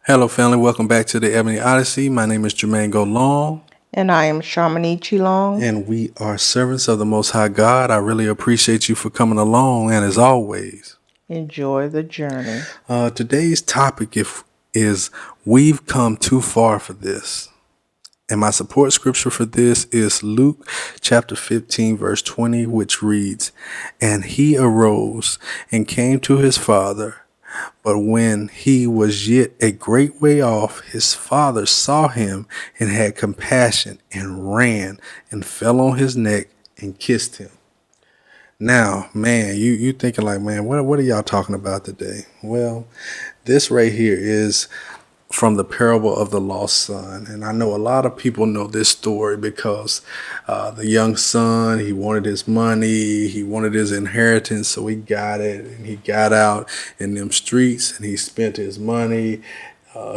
Hello, family. Welcome back to the Ebony Odyssey. My name is Jermaine Golong, And I am Sharmini Chilong. and we are servants of the Most High God. I really appreciate you for coming along, and as always, Enjoy the journey. today's topic is We've Come Too Far for This. And my support scripture for this is Luke chapter 15, verse 20, which reads, "And he arose and came to his father. But when he was yet a great way off, his father saw him and had compassion and ran and fell on his neck and kissed him." Now, man, you thinking like, man, what are y'all talking about today? Well, this right here is from the parable of the lost son. And I know a lot of people know this story because the young son, he wanted his money, he wanted his inheritance, so he got it, and he got out in them streets and he spent his money.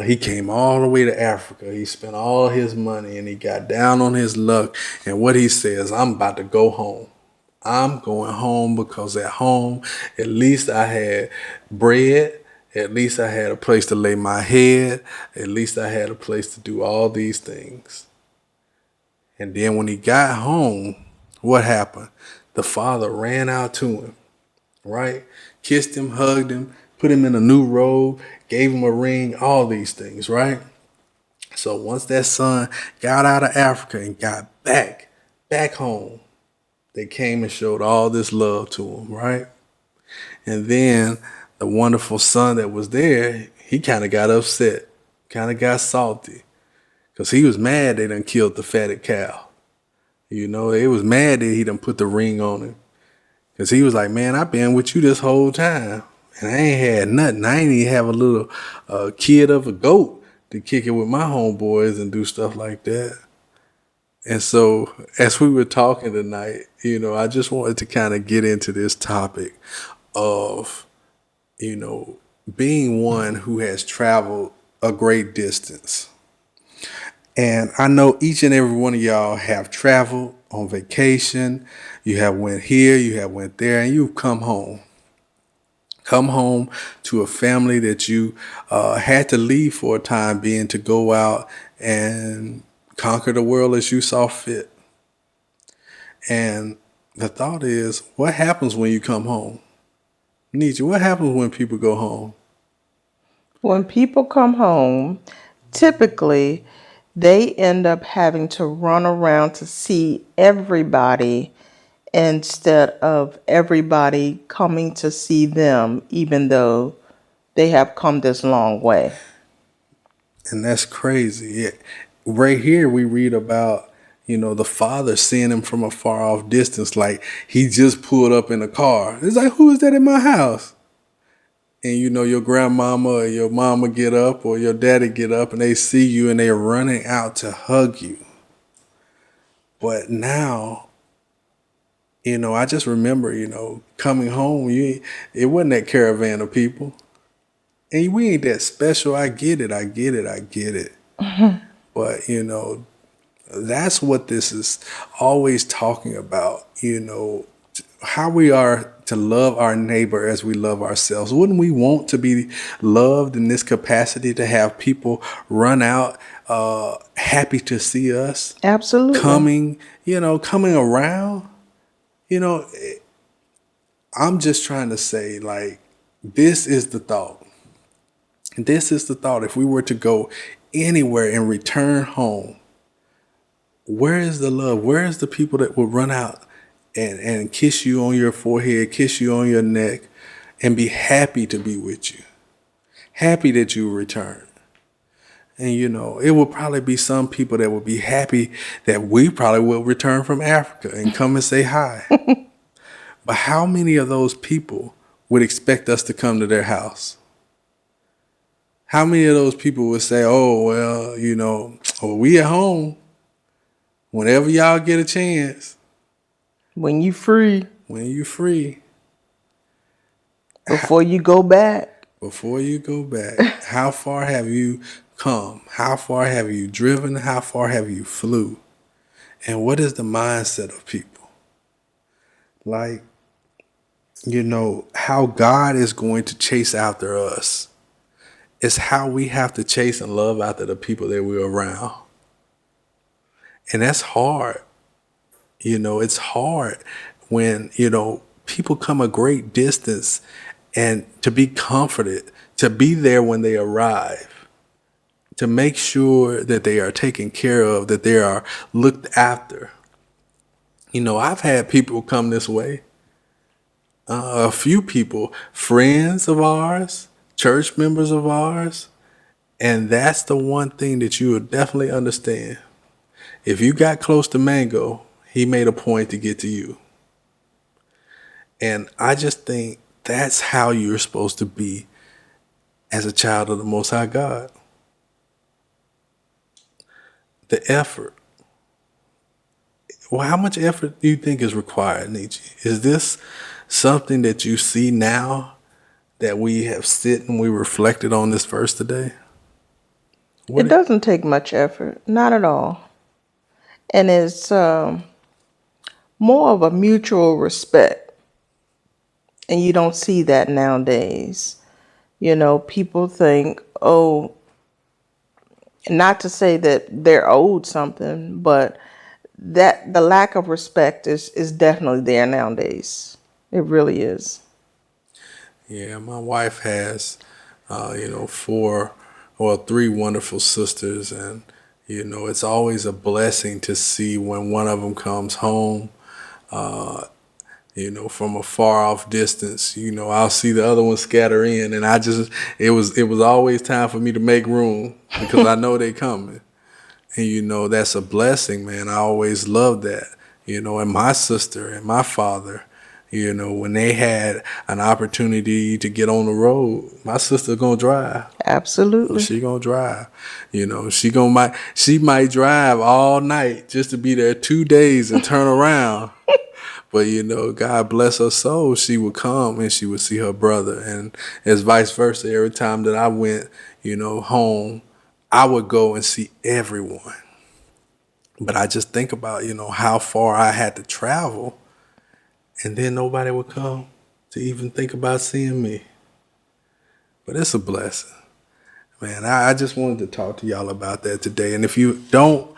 He came all the way to Africa. He spent all his money and he got down on his luck. And what he says, I'm about to go home. I'm going home because at home, at least I had bread. At least I had a place to lay my head. At least I had a place to do all these things. And then when he got home, what happened? The father ran out to him, right? Kissed him, hugged him, put him in a new robe, gave him a ring, all these things, right? So once that son got out of Africa and got back home, they came and showed all this love to him, right? And then the wonderful son that was there, he kind of got upset, kind of got salty, because he was mad they done killed the fatted cow. You know, they was mad that he done put the ring on him. Because he was like, man, I've been with you this whole time, and I ain't had nothing. I ain't even have a little kid of a goat to kick it with my homeboys and do stuff like that. And so, as we were talking tonight, I just wanted to kind of get into this topic of, being one who has traveled a great distance. And I know each and every one of y'all have traveled on vacation. You have went here, you have went there, and you've come home. Come home to a family that you had to leave for a time being to go out and conquer the world as you saw fit. And the thought is, what happens when you come home? Nietzsche, what happens when people go home? When people come home, typically they end up having to run around to see everybody instead of everybody coming to see them, even though they have come this long way. And that's crazy. Right here, we read about, the father seeing him from a far off distance, like he just pulled up in a car. It's like, who is that in my house? And your grandmama or your mama get up or your daddy get up and they see you and they're running out to hug you. But now, I just remember, coming home, it wasn't that caravan of people. And we ain't that special. I get it. But, that's what this is always talking about, how we are to love our neighbor as we love ourselves. Wouldn't we want to be loved in this capacity, to have people run out happy to see us? Absolutely. Coming around. I'm just trying to say, like, this is the thought. This is the thought. If we were to go anywhere and return home, where is the love? Where is the people that will run out and kiss you on your forehead, kiss you on your neck, and be happy to be with you? Happy that you return. And, it will probably be some people that will be happy that we probably will return from Africa and come and say hi. But how many of those people would expect us to come to their house? How many of those people would say, oh, well, we at home. Whenever y'all get a chance. When you free. When you free. Before you go back. Before you go back. How far have you come? How far have you driven? How far have you flew? And what is the mindset of people? Like, how God is going to chase after us It's how we have to chase and love after the people that we're around. And that's hard. It's hard when, people come a great distance, and to be comforted, to be there when they arrive, to make sure that they are taken care of, that they are looked after. I've had people come this way, a few people, friends of ours, church members of ours. And that's the one thing that you would definitely understand. If you got close to Mango, he made a point to get to you. And I just think that's how you're supposed to be as a child of the Most High God. The effort. Well, how much effort do you think is required, Nietzsche? Is this something that you see now that we have sit and we reflected on this verse today? It doesn't take much effort, not at all. And it's more of a mutual respect. And you don't see that nowadays. People think, oh, not to say that they're owed something, but that the lack of respect is definitely there nowadays. It really is. Yeah, my wife has, 3 wonderful sisters, and it's always a blessing to see when one of them comes home, from a far off distance. I'll see the other one scatter in, and it was always time for me to make room because I know they coming. And that's a blessing, man. I always loved that. And my sister and my father, when they had an opportunity to get on the road, my sister gonna drive. Absolutely. She gonna drive. She might drive all night just to be there 2 days and turn around. But God bless her soul, she would come and she would see her brother, and as vice versa. Every time that I went, home, I would go and see everyone. But I just think about, how far I had to travel, and then nobody would come to even think about seeing me. But it's a blessing. Man, I just wanted to talk to y'all about that today. And if you don't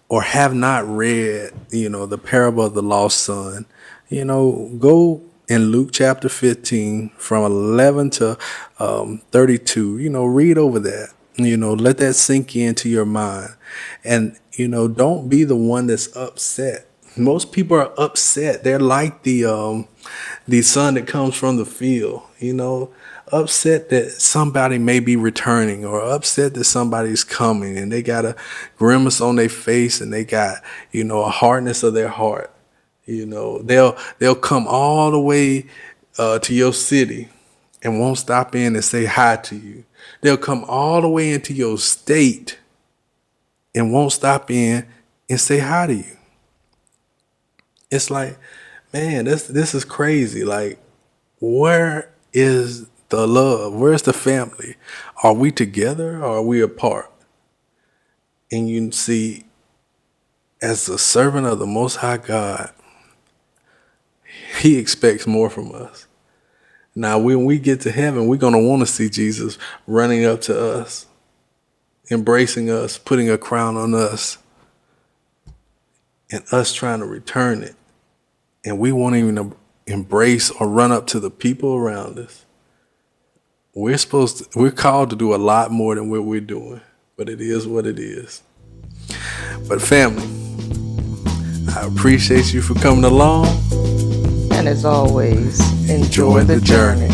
or have not read, the parable of the lost son, go in Luke chapter 15 from 11 to 32, read over that. Let that sink into your mind. And, don't be the one that's upset. Most people are upset. They're like the son that comes from the field, upset that somebody may be returning, or upset that somebody's coming, and they got a grimace on their face, and they got, a hardness of their heart. They'll come all the way to your city and won't stop in and say hi to you. They'll come all the way into your state and won't stop in and say hi to you. It's like, man, this is crazy. Like, where is the love? Where's the family? Are we together or are we apart? And you see, as a servant of the Most High God, He expects more from us. Now, when we get to heaven, we're going to want to see Jesus running up to us, embracing us, putting a crown on us, and us trying to return it. And we won't even embrace or run up to the people around us. We're called to do a lot more than what we're doing, but it is what it is. But family, I appreciate you for coming along. And as always, enjoy the journey.